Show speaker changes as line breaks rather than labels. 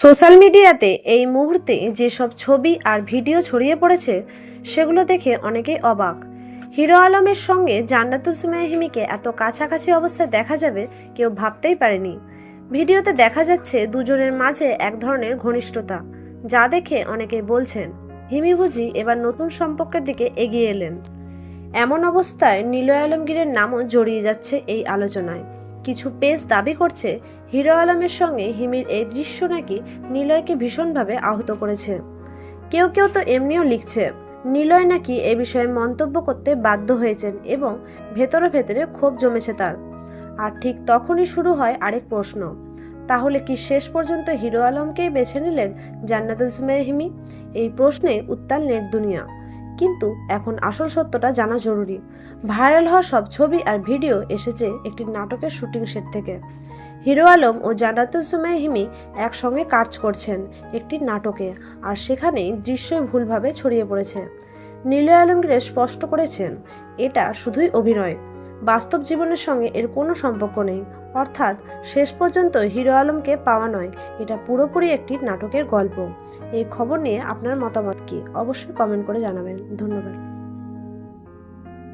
Social মিডিয়াতে এই মুহূর্তে যেসব ছবি আর ভিডিও ছড়িয়ে পড়েছে সেগুলো দেখে অনেকেই অবাক। হিরো আলমের সঙ্গে জান্নাতুল সুমাইয়া হিমিকে এত কাছাকাছি অবস্থায় দেখা যাবে কেউ ভাবতেই পারেনি। ভিডিওতে দেখা যাচ্ছে দুজনের মাঝে এক ধরনের ঘনিষ্ঠতা, যা দেখে অনেকেই বলছেন হিমি বুঝি এবার নতুন সম্পর্কের দিকে এগিয়ে এলেন। এমন অবস্থায় নিলয় আলমগীরের নামও জড়িয়ে যাচ্ছে এই আলোচনায়। কিছু পেজ দাবি করছে হিরো আলমের সঙ্গে হিমির এই দৃশ্য নাকি নিলয়কে ভীষণভাবে আহত করেছে। কেউ কেউ তো এমনিও লিখছে নিলয় নাকি এ বিষয়ে মন্তব্য করতে বাধ্য হয়েছেন এবং ভেতরে ভেতরে ক্ষোভ জমেছে তার। আর ঠিক তখনই শুরু হয় আরেক প্রশ্ন, তাহলে কি শেষ পর্যন্ত হিরো আলমকেই বেছে নিলেন জান্নাতুল সুমাইয়া হিমি? এই প্রশ্নে উত্তাল নেট দুনিয়া। কিন্তু এখন আসল সত্যটা জানা জরুরি। ভাইরাল হওয়া সব ছবি আর ভিডিও এসেছে একটি নাটকের শুটিং সেট থেকে। হিরো আলম ও জান্নাতুল সুমাইয়া হিমি একসঙ্গে কাজ করছেন একটি নাটকে, আর সেখানেই দৃশ্যই ভুলভাবে ছড়িয়ে পড়েছে। নিলয় আলমগীর স্পষ্ট করেছেন এটা শুধুই অভিনয়, বাস্তব জীবনের সঙ্গে এর কোনো সম্পর্ক নেই। অর্থাৎ শেষ পর্যন্ত হিরো আলমকে পাওয়া নয়, এটা পুরোপুরি একটি নাটকের গল্প। এই খবর নিয়ে আপনার মতামত কি অবশ্যই কমেন্ট করে জানাবেন। ধন্যবাদ।